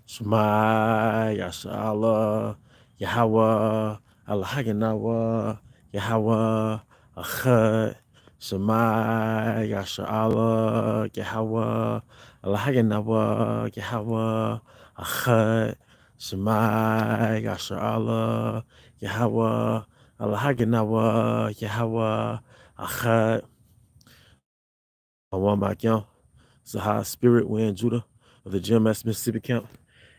Shema Yashala Yahweh Alhaganawa Yahweh Achad Shema Yashala Yahweh Alhaganawa Yahweh Achad Shema Yashala Yahweh Alhaganawa Yahweh Achad. One back young. Sahai Spirit, Wind Judah of the GMS Mississippi Camp.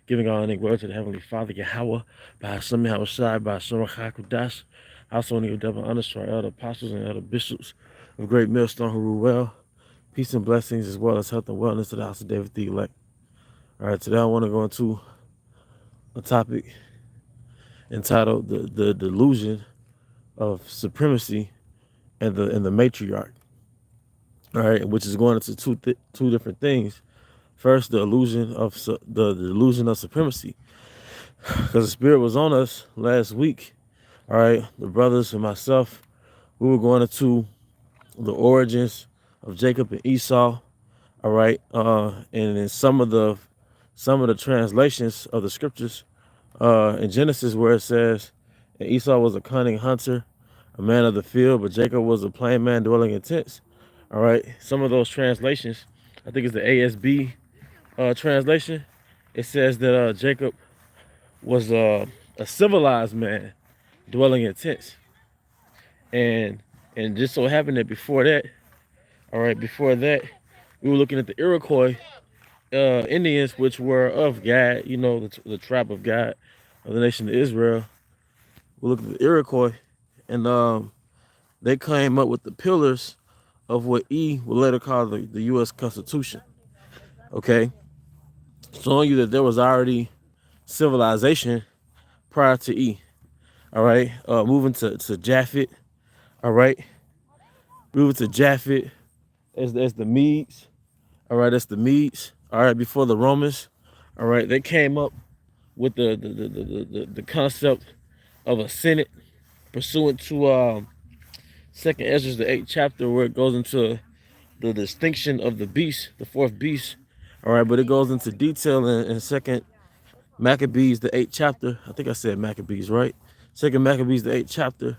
Giving all any glory to the Heavenly Father, Yahweh, by Hashem Yahushai, by Hashem Hakudash, also in the double honors to our elder apostles and elder bishops of Great Millstone who rule well. Peace and blessings as well as health and wellness to the house of David the elect. All right, today I want to go into a topic entitled the Delusion of Supremacy and the Matriarch. All right, which is going into two different things. First, the delusion of supremacy, because the Spirit was on us last week. All right, the brothers and myself, we were going into the origins of Jacob and Esau. All right, and in some of the translations of the scriptures, in Genesis where it says, and Esau was a cunning hunter, a man of the field, but Jacob was a plain man dwelling in tents. All right, some of those translations, I think it's the ASB translation, it says that Jacob was a civilized man dwelling in tents, and just so happened that before that, we were looking at the Iroquois Indians, which were of Gad, the tribe of God of the nation of Israel. We looked at the Iroquois, and they came up with the pillars of what E would later call the U.S. Constitution. Okay, showing you that there was already civilization prior to E. All right, moving to Japhet. All right, moving to Japhet as the Medes. All right, that's the Medes. All right, before the Romans. All right, they came up with the concept of a Senate pursuant to Second Ezra, the 8th chapter, where it goes into the distinction of the beast, the fourth beast. All right, but it goes into detail in Second Maccabees, the 8th chapter. I think I said Maccabees, right? Second Maccabees, the 8th chapter,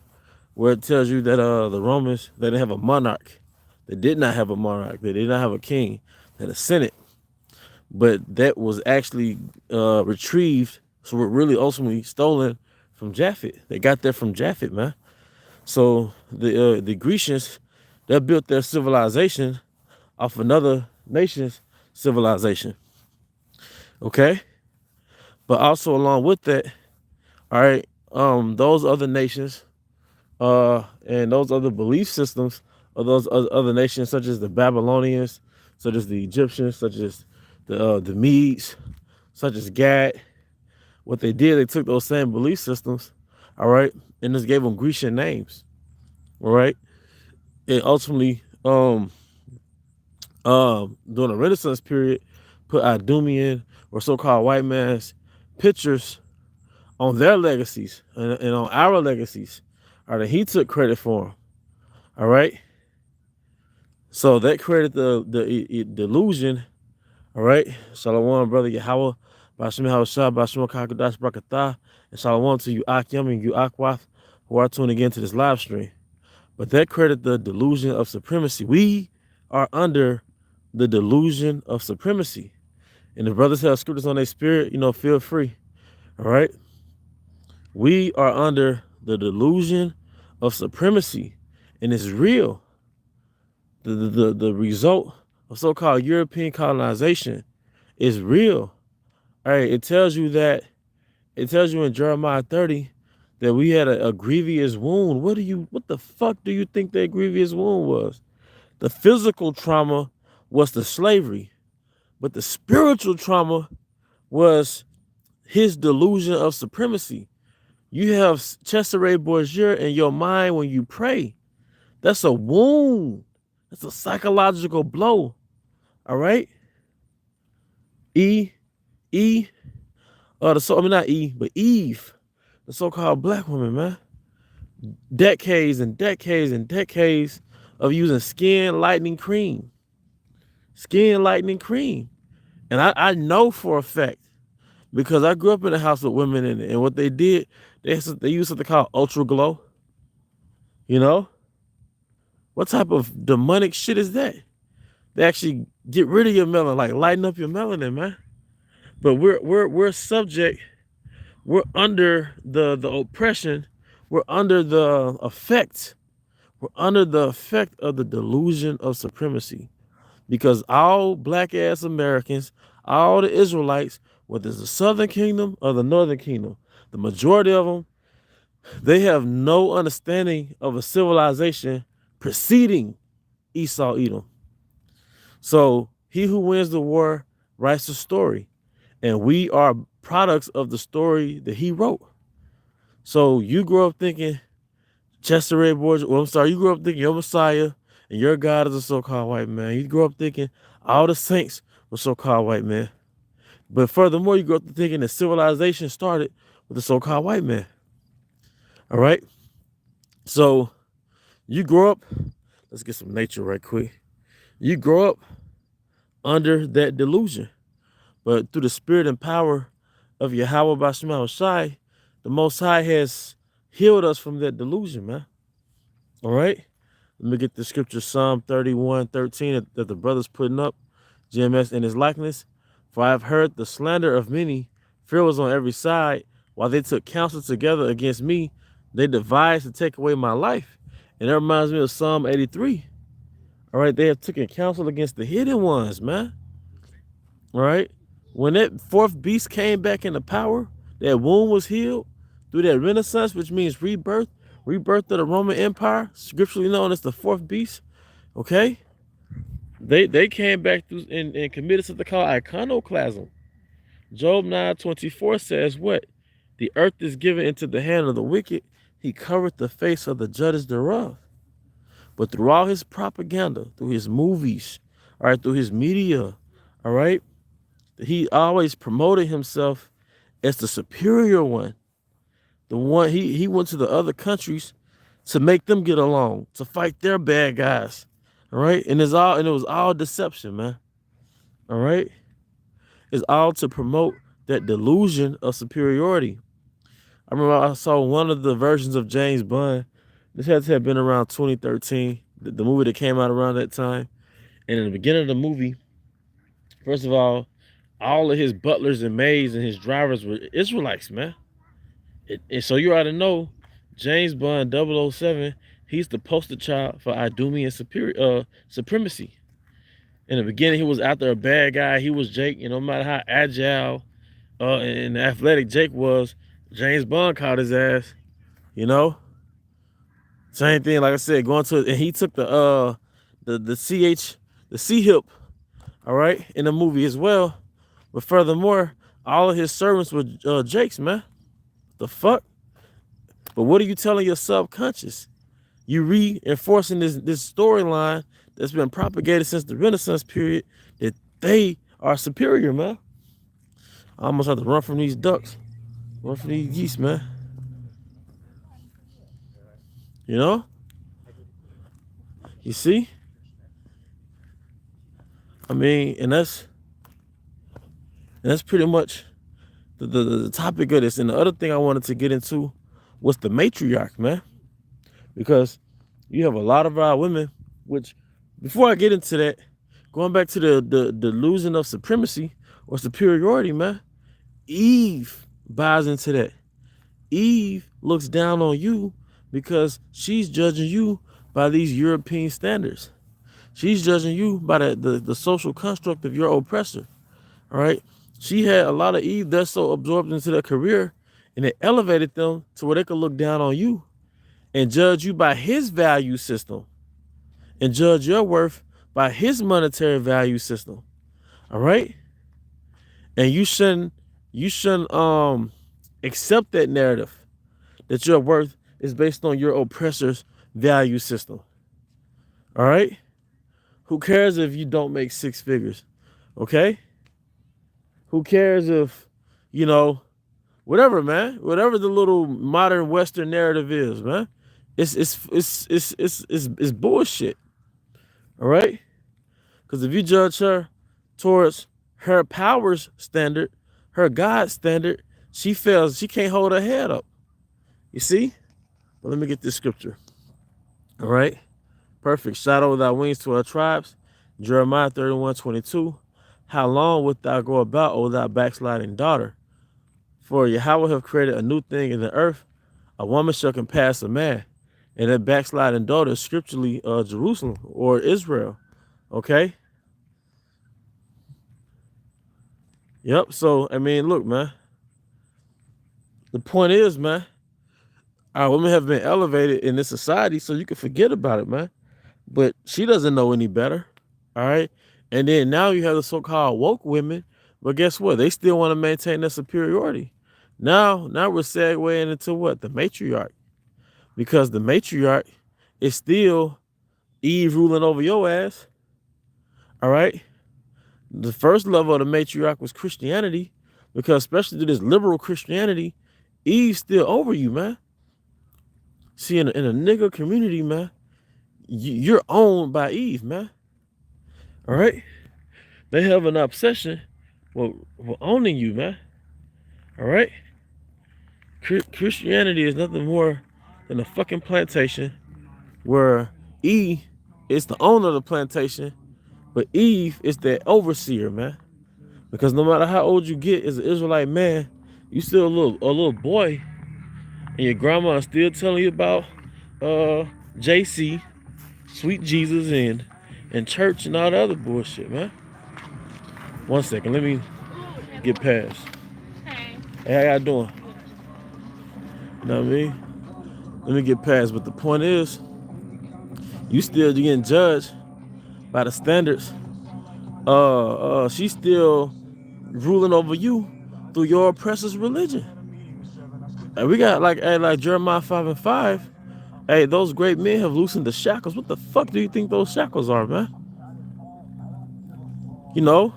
where it tells you that the Romans, they didn't have a monarch. They did not have a monarch. They did not have a king. They had a senate. But that was actually retrieved, so we're really ultimately stolen from Japhet. They got that from Japhet, man. So the Grecians, they built their civilization off another nation's civilization. Okay? But also along with that, all right, those other nations and those other belief systems of those other nations, such as the Babylonians, such as the Egyptians, such as the Medes, such as Gad, what they did, they took those same belief systems, all right, and just gave them Grecian names, all right, and ultimately, during the Renaissance period, put Idumean or so-called white man's pictures on their legacies and on our legacies. All right, he took credit for them. All right. So that created the delusion. All right. Shalom, brother Yahweh. Bashim Hawashah, Bashim Kakadash Brakatah, and Shalom to you Akyam and you Akwath who are tuning in to this live stream. But that created the delusion of supremacy. We are under the delusion of supremacy. And the brothers have scriptures on their spirit, feel free. All right. We are under the delusion of supremacy, and it's real. The result of so-called European colonization is real. All right, it tells you in Jeremiah 30 that we had a grievous wound. What the fuck do you think that grievous wound was? The physical trauma was the slavery, but the spiritual trauma was his delusion of supremacy. You have Cesare Borgia in your mind when you pray. That's a wound. That's a psychological blow. All right? Not Eve, but Eve, the so-called black woman, man. Decades and decades and decades of using skin lightening cream. Skin lightening cream. And I know for a fact, because I grew up in a house with women in it, and what they did, they used something called ultra glow. You know, what type of demonic shit is that? They actually get rid of your melanin, like lighten up your melanin, man. But we're subject. We're under the oppression. We're under the effect. We're under the effect of the delusion of supremacy. Because all black ass Americans, all the Israelites, whether it's the Southern Kingdom or the Northern Kingdom, the majority of them, they have no understanding of a civilization preceding Esau Edom. So he who wins the war writes the story, and we are products of the story that he wrote. So you grow up thinking Chester Ray Borges, well, I'm sorry, you grew up thinking your Messiah and your God is a so-called white man. You grew up thinking all the saints were so-called white men. But furthermore, you grew up thinking that civilization started with the so-called white man. All right? So you grow up, let's get some nature right quick. You grow up under that delusion. But through the spirit and power of Yahweh Bashma Shai, the Most High has healed us from that delusion, man. All right? Let me get the scripture, Psalm 31:13 that the brother's putting up, GMS in his likeness. For I have heard the slander of many, fear was on every side. While they took counsel together against me, they devised to take away my life. And that reminds me of Psalm 83. All right, they have taken counsel against the hidden ones, man. All right, when that fourth beast came back into power, that wound was healed through that Renaissance, which means rebirth of the Roman Empire, scripturally known as the fourth beast. Okay, they came back through and committed something called iconoclasm. Job 9:24 says what? The earth is given into the hand of the wicked. He covered the face of the judges thereof. But through all his propaganda, through his movies, all right, through his media, all right, he always promoted himself as the superior one. The one he went to the other countries to make them get along, to fight their bad guys. All right. And it was all deception, man. All right. It's all to promote that delusion of superiority. I remember I saw one of the versions of James Bond. This had to have been around 2013, the movie that came out around that time. And in the beginning of the movie, first of all of his butlers and maids and his drivers were Israelites, man. And so you ought to know, James Bond 007, he's the poster child for Idumean supremacy. In the beginning, he was after a bad guy. He was Jake, no matter how agile and athletic Jake was, James Bond caught his ass, Same thing, like I said, and he took the C hip, all right, in the movie as well. But furthermore, all of his servants were Jakes, man. The fuck? But what are you telling your subconscious? You reinforcing this storyline that's been propagated since the Renaissance period that they are superior, man. I almost have to run from these ducks, run from these geese, man. You see? I mean, and that's pretty much the topic of this. And the other thing I wanted to get into was the matriarch, man. Because you have a lot of our women, which, before I get into that, going back to the delusion of supremacy or superiority, man, Eve buys into that. Eve looks down on you because she's judging you by these European standards. She's judging you by the social construct of your oppressor. All right. She had a lot of Eve that's so absorbed into their career, and it elevated them to where they could look down on you and judge you by his value system and judge your worth by his monetary value system. All right. And you shouldn't accept that narrative that your worth is based on your oppressor's value system. All right. Who cares if you don't make six figures? Okay. Who cares if, whatever, man, whatever the little modern Western narrative is, man, it's bullshit. All right. Because if you judge her towards her power's standard her God standard, she fails. She can't hold her head up. You see? But let me get this scripture. All right. Perfect. Shadow of thy wings to our tribes. Jeremiah 31:22. How long wilt thou go about, O thou backsliding daughter? For Yahweh have created a new thing in the earth. A woman shall compass a man. And that backsliding daughter is scripturally Jerusalem or Israel. Okay? Yep. So, I mean, look, man. The point is, man, our women have been elevated in this society so you can forget about it, man. But she doesn't know any better. All right. And then now you have the so-called woke women. But guess what? They still want to maintain their superiority. Now we're segueing into what? The matriarch. Because the matriarch is still Eve ruling over your ass. All right. The first level of the matriarch was Christianity. Because especially to this liberal Christianity, Eve's still over you, man. See, in a nigga community, man, you're owned by Eve, man. All right? They have an obsession with owning you, man. All right? Christianity is nothing more than a fucking plantation where Eve is the owner of the plantation, but Eve is the overseer, man. Because no matter how old you get as an Israelite man, you still a little boy, and your grandma is still telling you about JC, sweet Jesus, and church and all the other bullshit, man. 1 second, let me get past. Hey, how y'all doing? You know what I mean? Let me get past. But the point is, you still getting judged by the standards. She's still ruling over you through your oppressor's religion. And we got like Jeremiah 5:5. Hey, those great men have loosened the shackles. What the fuck do you think those shackles are, man? You know?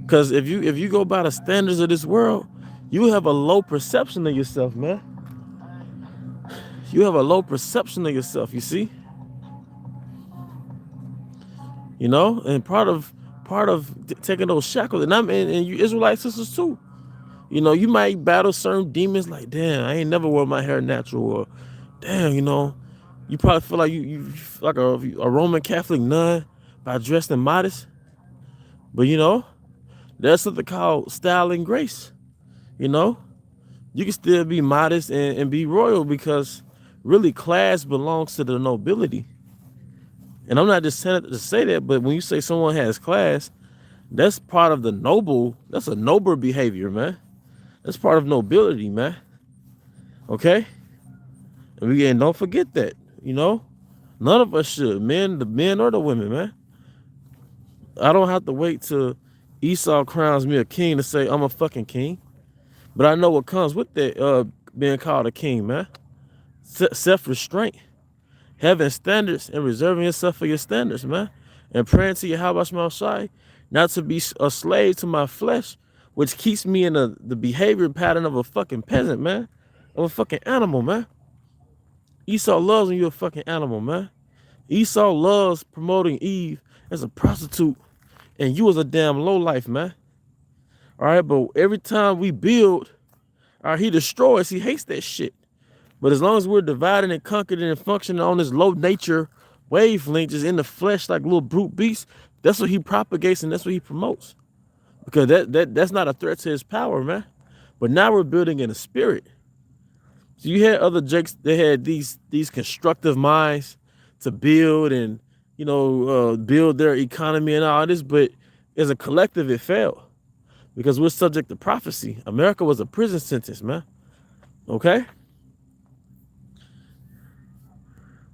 Because if you go by the standards of this world, you have a low perception of yourself, man. You have a low perception of yourself, you see? You know? And part of taking those shackles, and you Israelite sisters too. You know, you might battle certain demons like, damn, I ain't never wore my hair natural, or damn, you know, you probably feel like you like a Roman Catholic nun by dressing modest. But you know, there's something called style and grace. You know, you can still be modest and be royal, because really class belongs to the nobility. And I'm not just saying it to say that, but when you say someone has class, that's part of the noble. That's a noble behavior, man. That's part of nobility, man. Okay? And don't forget that, you know? None of us should, the men or the women, man. I don't have to wait till Esau crowns me a king to say I'm a fucking king. But I know what comes with that being called a king, man. Self-restraint. Having standards and reserving yourself for your standards, man. And praying to Yahweh Shai not to be a slave to my flesh, which keeps me in the behavior pattern of a fucking peasant, man. Of a fucking animal, man. Esau loves when you're a fucking animal, man. Esau loves promoting Eve as a prostitute, and you as a damn lowlife, man. All right, but every time we build, all right, he destroys. He hates that shit. But as long as we're divided and conquered and functioning on this low nature wavelength, just in the flesh like little brute beasts, that's what he propagates and that's what he promotes. Because that's not a threat to his power, man. But now we're building in the spirit. So you had other jakes that had these constructive minds to build and, you know, build their economy and all this, but as a collective, it failed. Because we're subject to prophecy. America was a prison sentence, man. Okay?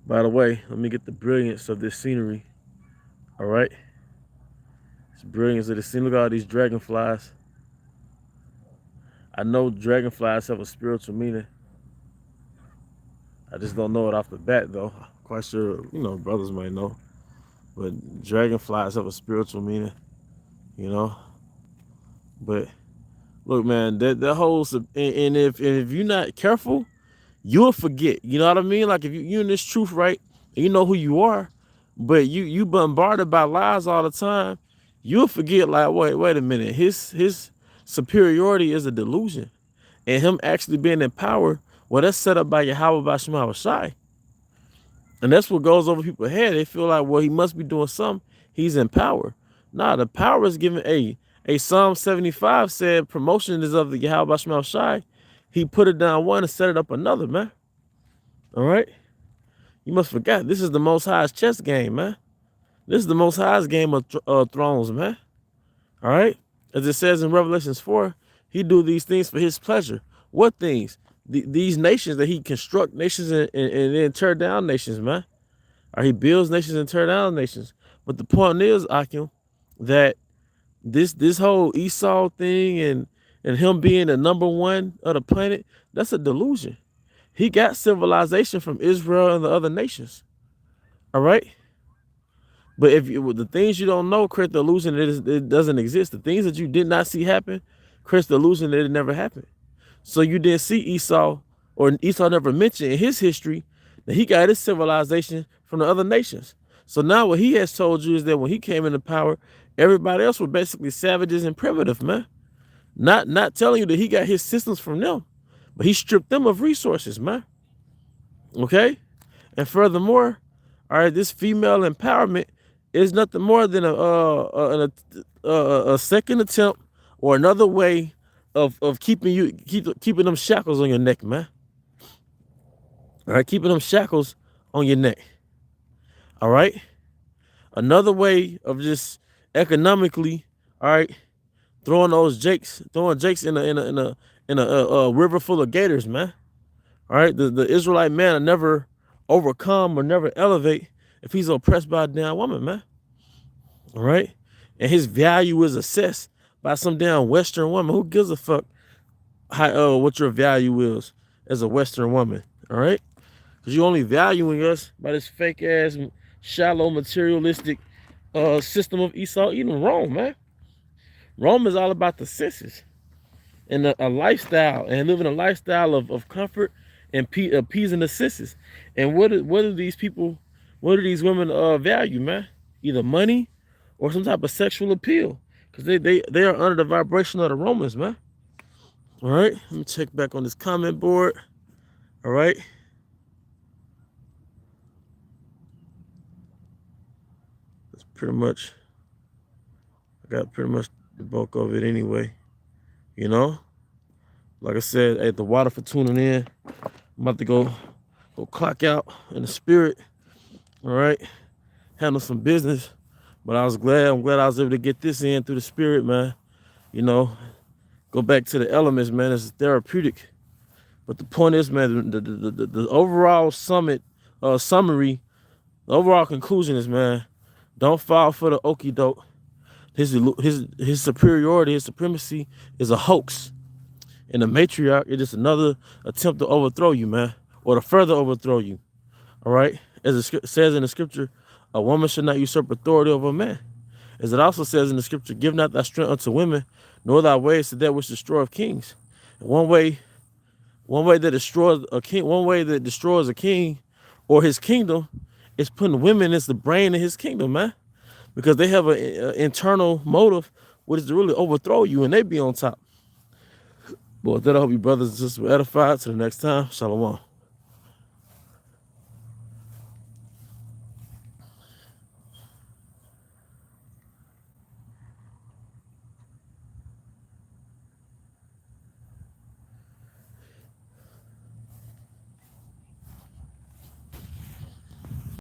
By the way, let me get the brilliance of this scenery. All right? It's brilliance of the scene. Look at all these dragonflies. I know dragonflies have a spiritual meaning. I just don't know it off the bat, though. Quite sure, you know, brothers might know. But dragonflies have a spiritual meaning, you know? But look, man, that whole, and if you're not careful, you'll forget. You know what I mean? Like if you in this truth, right, and you know who you are, but you bombarded by lies all the time, you'll forget. Like, wait a minute, his superiority is a delusion. And him actually being in power, well, that's set up by Yahweh Bashim Shai. And that's what goes over people's head. They feel like, well, he must be doing something. He's in power. Nah, the power is given. A Psalm 75 said promotion is of the Yahweh Bashim Shai. He put it down one and set it up another, man. All right? You must forget, this is the Most High's chess game, man. This is the Most High's game of thrones, man. All right? As it says in Revelations 4, he do these things for his pleasure. What things? These nations that he construct nations and then tear down nations, man. Or he builds nations and tear down nations. But the point is, Akim, that this whole Esau thing and him being the number one of the planet, that's a delusion. He got civilization from Israel and the other nations. All right? But if the things you don't know, create the illusion that it doesn't exist. The things that you did not see happen, creates the illusion that it never happened. So you didn't see Esau, or Esau never mentioned in his history that he got his civilization from the other nations. So now what he has told you is that when he came into power, everybody else were basically savages and primitive, man. Not telling you that he got his systems from them, but he stripped them of resources, man. Okay? And furthermore, all right, this female empowerment is nothing more than a second attempt or another way of keeping them shackles on your neck, man. All right, keeping them shackles on your neck. All right, another way of just economically, all right, throwing jakes in a river full of gators, man. All right, the Israelite man will never overcome or never elevate if he's oppressed by a damn woman, man. All right, and his value is assessed by some damn Western woman. Who gives a fuck what your value is as a Western woman? All right, because you only valuing us by this fake ass, shallow, materialistic system of Esau, even Rome, man. Rome is all about the senses and a lifestyle, and living a lifestyle of comfort and appeasing the senses. And what do these people, what do these women value, man? Either money or some type of sexual appeal, because they are under the vibration of the Romans, man. All right, let me check back on this comment board. All right, that's pretty much, I got pretty much the bulk of it anyway. You know, like I said, hey, the water for tuning in. I'm about to go clock out in the spirit. All right, handle some business. But I'm glad I was able to get this in through the spirit, man. You know, go back to the elements, man. It's therapeutic. But the point is, man, the overall summary, the overall conclusion is, man, don't fall for the okie doke. His superiority, his supremacy is a hoax. And the matriarch is just another attempt to overthrow you, man, or to further overthrow you. All right? As it says in the scripture, a woman should not usurp authority over a man. As it also says in the scripture, give not thy strength unto women, nor thy ways to that which destroyeth kings. And one way that destroys a king or his kingdom is putting women as the brain of his kingdom, man. Because they have an internal motive, which is to really overthrow you, and they be on top. But with that, I hope you brothers and sisters were edified. Till the next time, shalom.